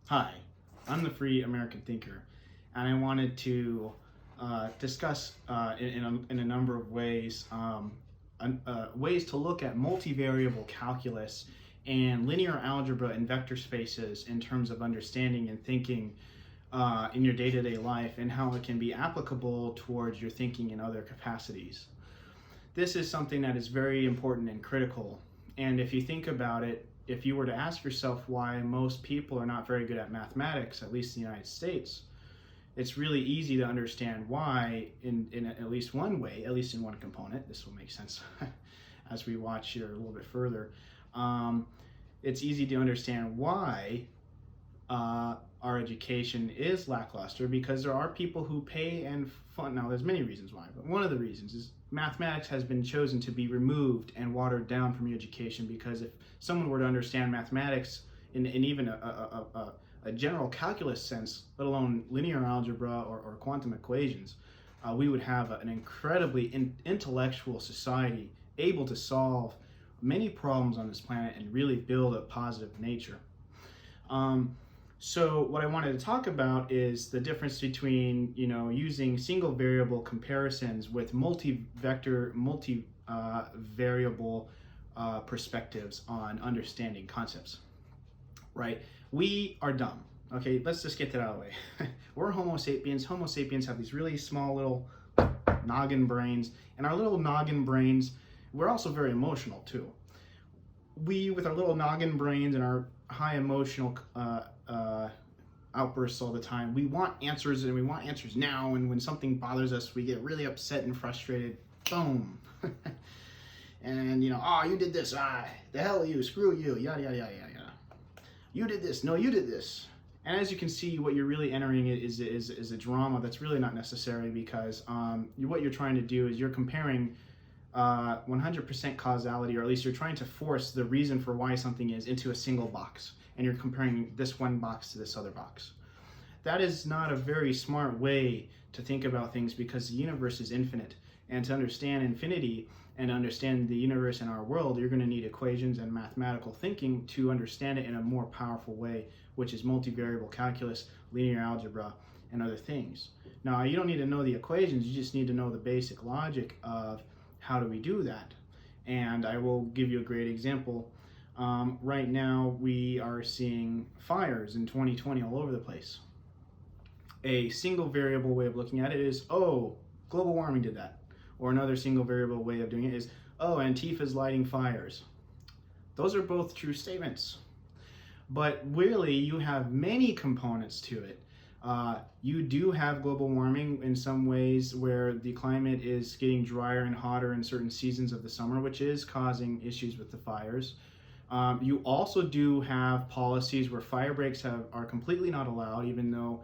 Hi, I'm the Free American Thinker, and I wanted to discuss in a number of ways ways to look at multivariable calculus and linear algebra and vector spaces in terms of understanding and thinking in your day-to-day life, and how it can be applicable towards your thinking in other capacities. This is something that is very important and critical, and if you think about it, if you were to ask yourself why most people are not very good at mathematics, at least in the United States, it's really easy to understand why in at least one way, at least in one component. This will make sense as we watch here a little bit further. It's easy to understand why our education is lackluster, because there are people who pay and fund. Now, there's many reasons why, but one of the reasons is mathematics has been chosen to be removed and watered down from your education, because if someone were to understand mathematics in even a general calculus sense, let alone linear algebra or quantum equations, we would have an incredibly intellectual society able to solve many problems on this planet and really build a positive nature. So what I wanted to talk about is the difference between, using single variable comparisons with multi-vector, multi-variable perspectives on understanding concepts, right? We are dumb, okay? Let's just get that out of the way. We're Homo sapiens. Homo sapiens have these really small little noggin brains, and our little noggin brains, we're also very emotional too. We, with our little noggin brains and our high emotional outbursts all the time, we want answers, and we want answers now, and when something bothers us, we get really upset and frustrated. Boom. And oh, you did this, the hell you, screw you, yada yada yada yada. You did this, no, you did this. And as you can see, what you're really entering is a drama that's really not necessary, because what you're trying to do is you're comparing 100% causality, or at least you're trying to force the reason for why something is into a single box, and you're comparing this one box to this other box. That is not a very smart way to think about things, because the universe is infinite, and to understand infinity and understand the universe and our world, you're going to need equations and mathematical thinking to understand it in a more powerful way, which is multivariable calculus, linear algebra, and other things. Now, you don't need to know the equations, you just need to know the basic logic of how do we do that. And I will give you a great example. Right now, we are seeing fires in 2020 all over the place. A single variable way of looking at it is, oh, global warming did that. Or another single variable way of doing it is, oh, Antifa's lighting fires. Those are both true statements. But really, you have many components to it. You do have global warming in some ways, where the climate is getting drier and hotter in certain seasons of the summer, which is causing issues with the fires. You also do have policies where fire breaks are completely not allowed, even though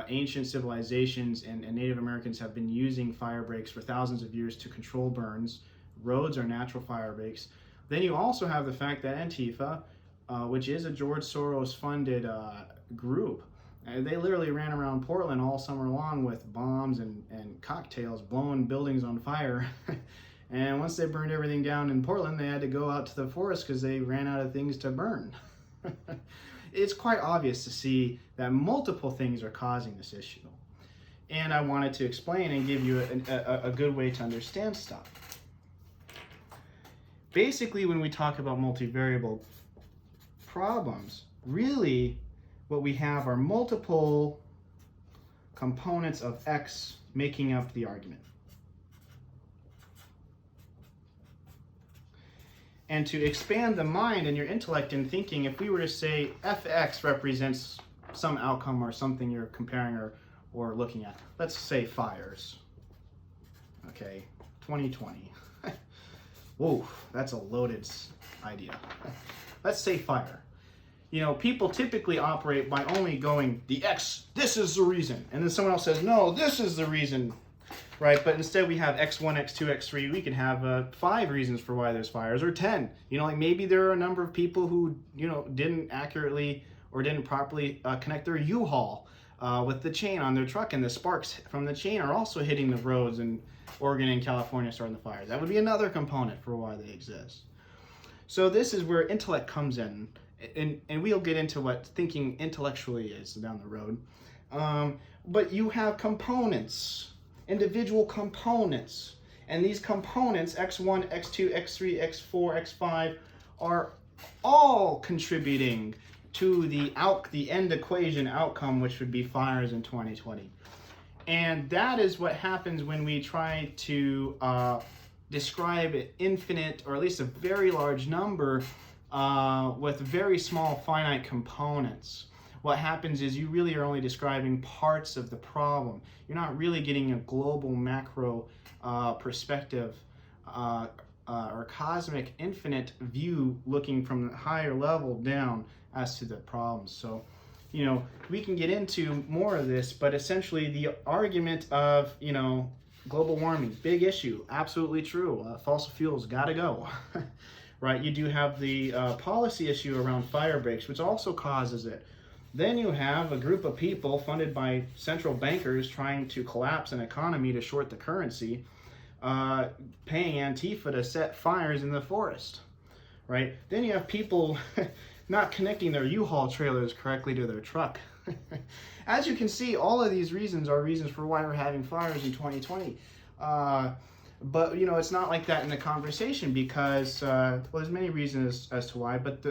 ancient civilizations and Native Americans have been using fire breaks for thousands of years to control burns. Roads are natural fire breaks. Then you also have the fact that Antifa, which is a George Soros funded group, they literally ran around Portland all summer long with bombs and cocktails, blowing buildings on fire. And once they burned everything down in Portland, they had to go out to the forest because they ran out of things to burn. It's quite obvious to see that multiple things are causing this issue. And I wanted to explain and give you a good way to understand stuff. Basically, when we talk about multivariable problems, really what we have are multiple components of X making up the argument. And to expand the mind and your intellect in thinking, if we were to say fx represents some outcome or something you're comparing or looking at, let's say fires. Okay, 2020. Whoa, that's a loaded idea. Let's say fire. People typically operate by only going, the X, this is the reason. And then someone else says, no, this is the reason. Right, but instead we have X1, X2, X3. We can have 5 reasons for why there's fires, or 10. Like maybe there are a number of people who, didn't accurately or didn't properly connect their U-Haul with the chain on their truck, and the sparks from the chain are also hitting the roads in Oregon and California, starting the fires. That would be another component for why they exist. So this is where intellect comes in and we'll get into what thinking intellectually is down the road. But you have components, individual components, and these components, x1, x2, x3, x4, x5, are all contributing to the end equation outcome, which would be fires in 2020. And that is what happens when we try to describe infinite, or at least a very large number with very small finite components. What happens is you really are only describing parts of the problem. You're not really getting a global macro perspective or cosmic infinite view looking from the higher level down as to the problems. So, you know, we can get into more of this, but essentially the argument of, you know, global warming, big issue, absolutely true. Fossil fuels gotta go, right? You do have the policy issue around fire breaks, which also causes it. Then you have a group of people funded by central bankers trying to collapse an economy to short the currency, paying Antifa to set fires in the forest, right? Then you have people not connecting their U-Haul trailers correctly to their truck. As you can see, all of these reasons are reasons for why we're having fires in 2020. But, you know, it's not like that in the conversation because, well, there's many reasons as to why, but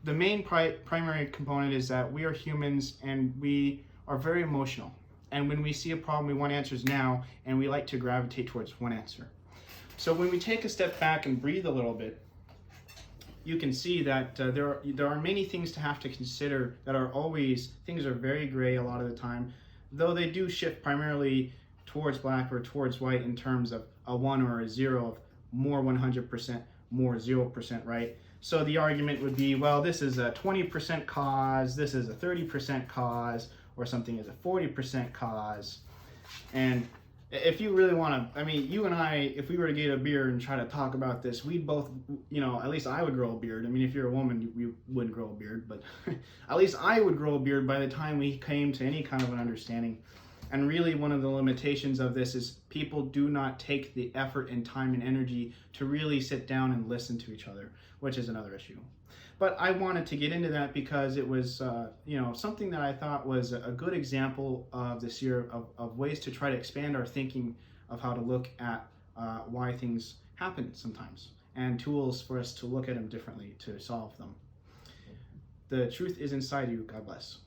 the main primary component is that we are humans and we are very emotional. And when we see a problem, we want answers now, and we like to gravitate towards one answer. So when we take a step back and breathe a little bit, you can see that there are many things to have to consider that are always, things are very gray a lot of the time, though they do shift primarily towards black or towards white in terms of a 1 or a 0 of more 100%, more 0%, right? So the argument would be, well, this is a 20% cause, this is a 30% cause, or something is a 40% cause. And if you really want to, I mean, you and I, if we were to get a beard and try to talk about this, we'd both, you know, at least I would grow a beard. I mean, if you're a woman, you wouldn't grow a beard, but at least I would grow a beard by the time we came to any kind of an understanding. And really one of the limitations of this is people do not take the effort and time and energy to really sit down and listen to each other, which is another issue. But I wanted to get into that because it was, you know, something that I thought was a good example of this year of ways to try to expand our thinking of how to look at why things happen sometimes, and tools for us to look at them differently to solve them. The truth is inside you. God bless.